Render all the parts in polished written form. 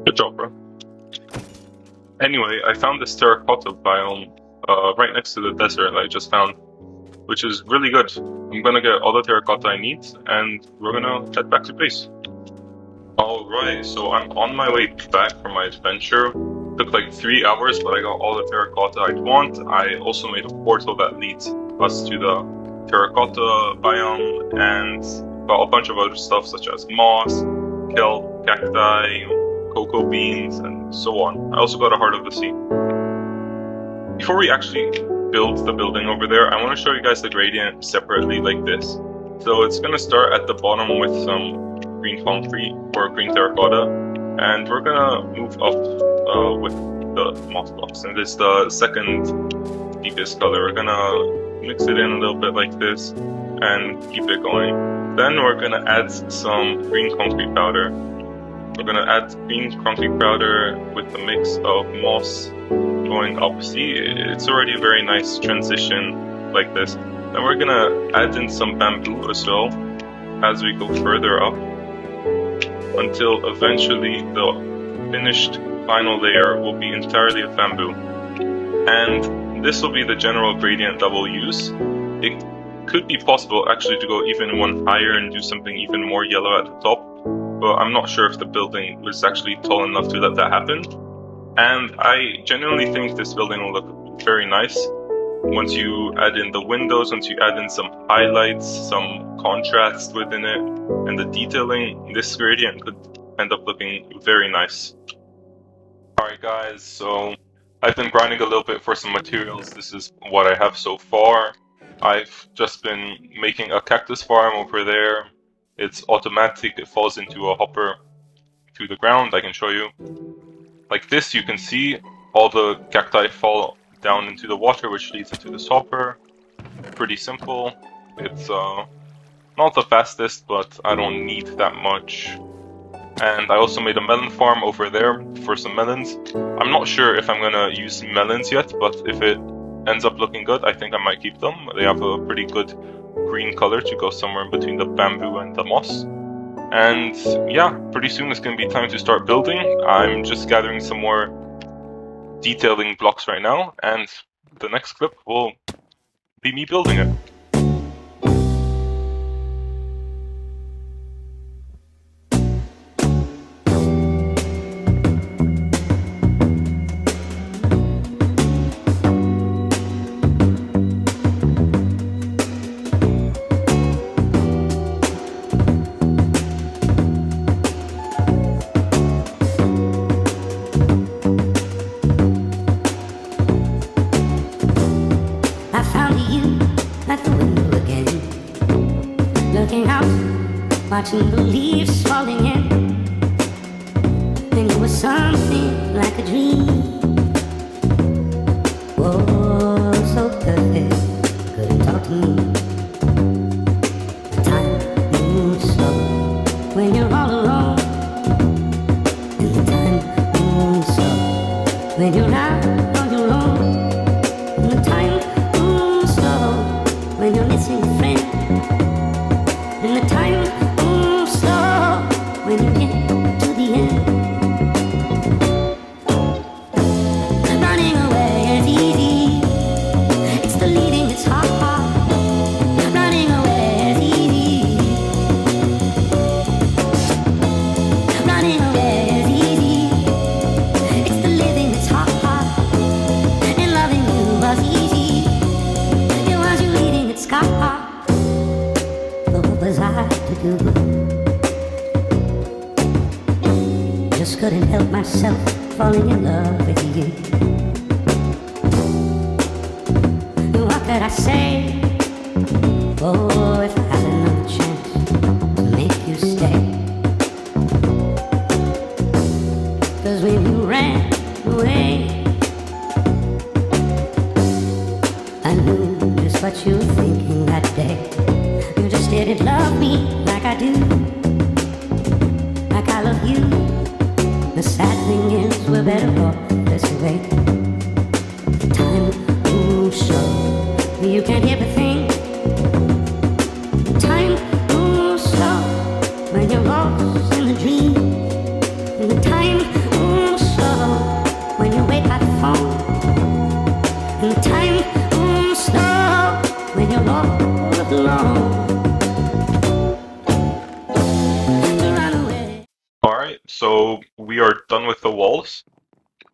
Good job, bro. Anyway, I found this terracotta biome right next to the desert I just found, which is really good. I'm gonna get all the terracotta I need, and we're gonna head back to base. Alright, so I'm on my way back from my adventure. Took like 3 hours, but I got all the terracotta I'd want. I also made a portal that leads us to the terracotta biome, and got a bunch of other stuff such as moss, kelp, cacti, cocoa beans, and so on. I also got a heart of the sea. Before we actually build the building over there, I want to show you guys the gradient separately like this. So it's going to start at the bottom with some green concrete or green terracotta, and we're going to move up with the moss blocks. And it's the second deepest color. We're going to mix it in a little bit like this and keep it going. Then we're going to add some green concrete powder. We're going to add green concrete powder with a mix of moss going up. See, it's already a very nice transition like this. Then we're going to add in some bamboo as well as we go further up until eventually the finished final layer will be entirely of bamboo. And this will be the general gradient that we'll use. It could be possible actually to go even one higher and do something even more yellow at the top, but I'm not sure if the building was actually tall enough to let that happen. And I genuinely think this building will look very nice once you add in the windows, once you add in some highlights, some contrast within it, and the detailing. This gradient could end up looking very nice. Alright guys, so I've been grinding a little bit for some materials. This is what I have so far. I've just been making a cactus farm over there. It's automatic, it falls into a hopper to the ground. I can show you. Like this, you can see all the cacti fall down into the water, which leads into this hopper. Pretty simple. It's not the fastest, but I don't need that much. And I also made a melon farm over there for some melons. I'm not sure if I'm gonna use melons yet, but if it ends up looking good, I think I might keep them. They have a pretty good green color to go somewhere in between the bamboo and the moss. And yeah, pretty soon it's going to be time to start building. I'm just gathering some more detailing blocks right now, and the next clip will be me building it. Watching the leaves falling in, and it was something like a dream. Oh, so perfect, couldn't talk to me. The time moves slow when you're all alone, and the time moves slow when you're out on your own, and the time moves slow when you're missing a friend, and the time when you get to the end. Running away is easy, it's the leaving that's hard. Running away is easy, running away is easy, it's the living that's hard. And loving you was easy, it was you leaving that's hard. But what was I to do? Just couldn't help myself falling in love with you. What could I say? Oh, if I had another chance to make you stay. 'Cause when you ran away, I knew just what you were thinking that day. You just didn't love me like I do, like I love you. The sad thing is we're better off this way. Time moves slow, you can't hear a thing. Time moves slow when you're lost in the dream. And the time so we are done with the walls.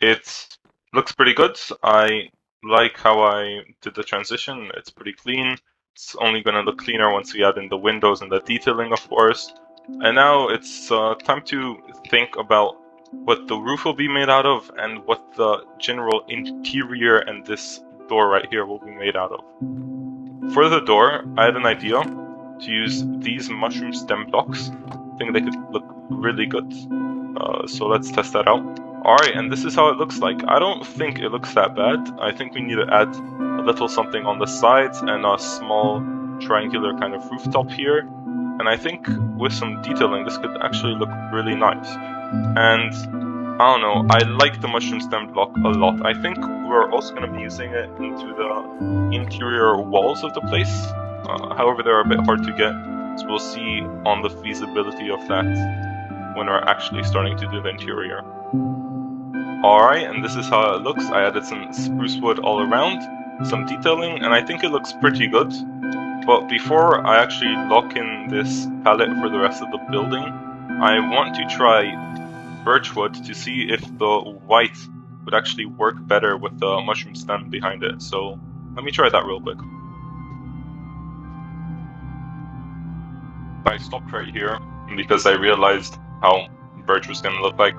It looks pretty good. I like how I did the transition. It's pretty clean. It's only going to look cleaner once we add in the windows and the detailing, of course. And now it's time to think about what the roof will be made out of and what the general interior and this door right here will be made out of. For the door, I had an idea to use these mushroom stem blocks. I think they could look really good. So let's test that out. Alright, and this is how it looks like. I don't think it looks that bad. I think we need to add a little something on the sides and a small triangular kind of rooftop here. And I think with some detailing this could actually look really nice. And I don't know, I like the mushroom stem block a lot. I think we're also going to be using it into the interior walls of the place. However, they're a bit hard to get, so we'll see on the feasibility of that when we're actually starting to do the interior. Alright, and this is how it looks. I added some spruce wood all around, some detailing, and I think it looks pretty good. But before I actually lock in this palette for the rest of the building, I want to try birchwood to see if the white would actually work better with the mushroom stem behind it. So let me try that real quick. I stopped right here because I realized how birch was gonna look like.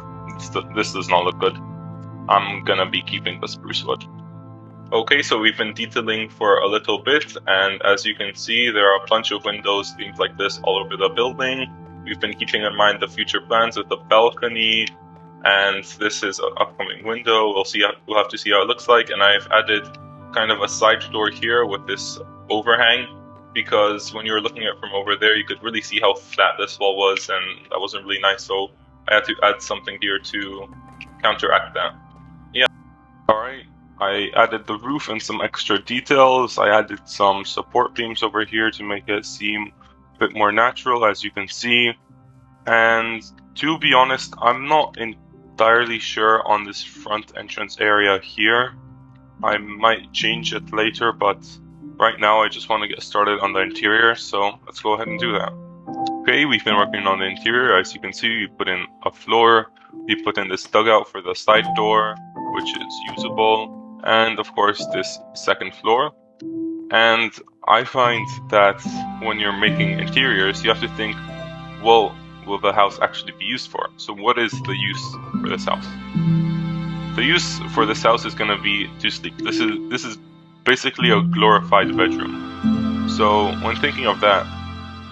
This does not look good. I'm gonna be keeping the spruce wood. Okay, so we've been detailing for a little bit, and as you can see, there are a bunch of windows, things like this, all over the building. We've been keeping in mind the future plans with the balcony, and this is an upcoming window. We'll have to see how it looks like, and I've added kind of a side door here with this overhang, because when you were looking at it from over there, you could really see how flat this wall was, and that wasn't really nice, so I had to add something here to counteract that. Yeah. Alright, I added the roof and some extra details. I added some support beams over here to make it seem a bit more natural, as you can see. And to be honest, I'm not entirely sure on this front entrance area here. I might change it later, but right now I just want to get started on the interior, so let's go ahead and do that. Okay, we've been working on the interior. As you can see, we put in a floor, we put in this dugout for the side door, which is usable, and of course this second floor. And I find that when you're making interiors, you have to think, well, will the house actually be used for? So what is the use for this house? The use for this house is going to be to sleep. This is basically a glorified bedroom. So when thinking of that,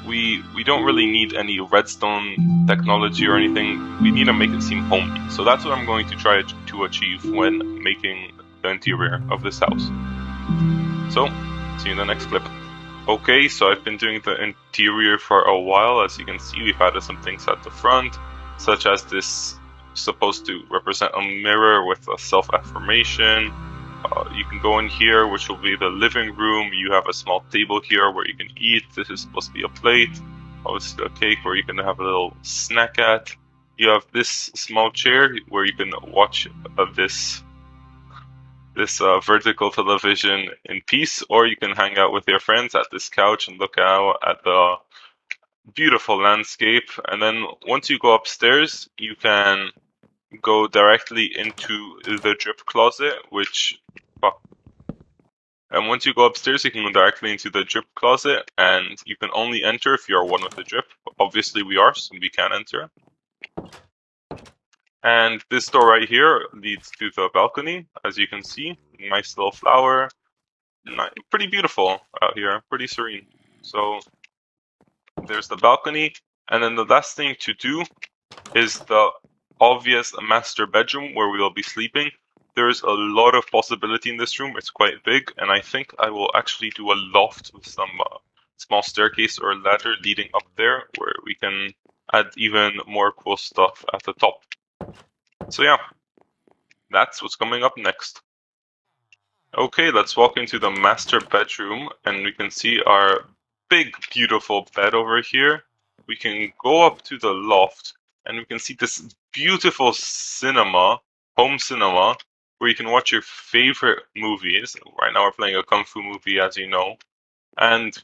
we don't really need any redstone technology or anything. We need to make it seem homey. So that's what I'm going to try to achieve when making the interior of this house. So, see you in the next clip. Okay, so I've been doing the interior for a while. As you can see, we've added some things at the front, such as this supposed to represent a mirror with a self-affirmation. You can go in here, which will be the living room. You have a small table here where you can eat. This is supposed to be a plate. Obviously a cake where you can have a little snack at. You have this small chair where you can watch this vertical television in peace, or you can hang out with your friends at this couch and look out at the beautiful landscape. And then once you go upstairs, you can go directly into the drip closet, and once you go upstairs, you can go directly into the drip closet, and you can only enter if you are one with the drip. Obviously we are, so we can enter. And this door right here leads to the balcony, as you can see. Nice little flower. Pretty beautiful out here, pretty serene. So there's the balcony, and then the last thing to do is the obvious master bedroom where we will be sleeping. There's a lot of possibility in this room. It's quite big, and I think I will actually do a loft with some small staircase or ladder leading up there, where we can add even more cool stuff at the top. So yeah, that's what's coming up next. Okay, let's walk into the master bedroom, and we can see our big, beautiful bed over here. We can go up to the loft, and we can see this beautiful cinema, home cinema, where you can watch your favorite movies. Right now we're playing a Kung Fu movie, as you know. And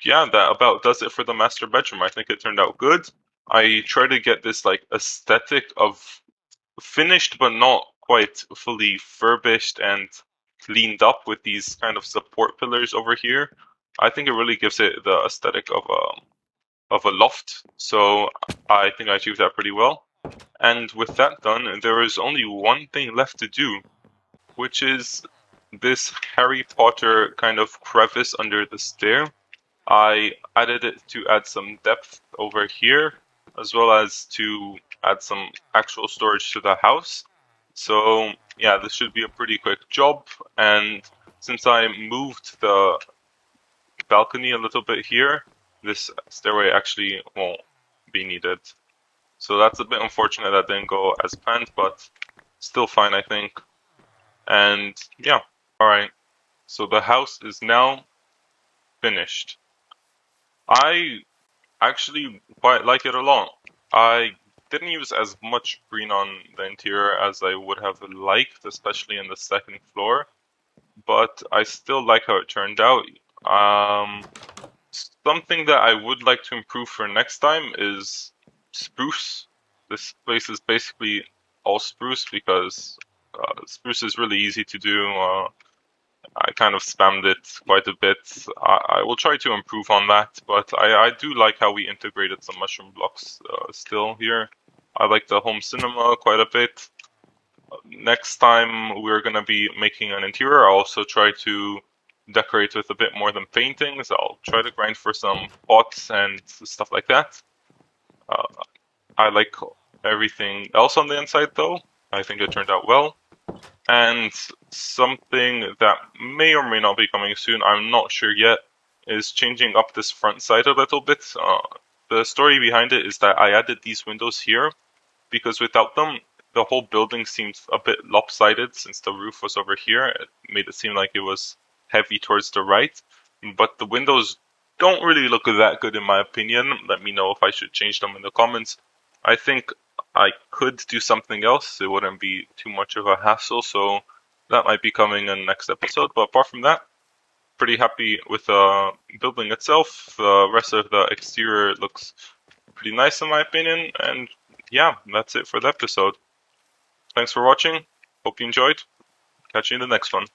yeah, that about does it for the master bedroom. I think it turned out good. I try to get this like aesthetic of finished but not quite fully furbished and cleaned up with these kind of support pillars over here. I think it really gives it the aesthetic of a loft. So I think I achieved that pretty well. And with that done, there is only one thing left to do, which is this Harry Potter kind of crevice under the stair. I added it to add some depth over here, as well as to add some actual storage to the house. So yeah, this should be a pretty quick job. And since I moved the balcony a little bit here, this stairway actually won't be needed. So that's a bit unfortunate that didn't go as planned, but still fine, I think. And yeah, alright. So the house is now finished. I actually quite like it a lot. I didn't use as much green on the interior as I would have liked, especially in the second floor, but I still like how it turned out. Um, Something that I would like to improve for next time is spruce. This place is basically all spruce because spruce is really easy to do. I kind of spammed it quite a bit. I will try to improve on that, but I do like how we integrated some mushroom blocks still here. I like the home cinema quite a bit. Next time we're going to be making an interior, I'll also try to decorate with a bit more than paintings. I'll try to grind for some pots and stuff like that. I like everything else on the inside though. I think it turned out well. And something that may or may not be coming soon, I'm not sure yet, is changing up this front side a little bit. The story behind it is that I added these windows here because without them, the whole building seemed a bit lopsided since the roof was over here. It made it seem like it was heavy towards the right, but the windows don't really look that good in my opinion. Let me know if I should change them in the comments. I think I could do something else. It wouldn't be too much of a hassle, so that might be coming in the next episode. But apart from that, pretty happy with the building itself. The rest of the exterior looks pretty nice in my opinion, and yeah, that's it for the episode. Thanks for watching. Hope you enjoyed. Catch you in the next one.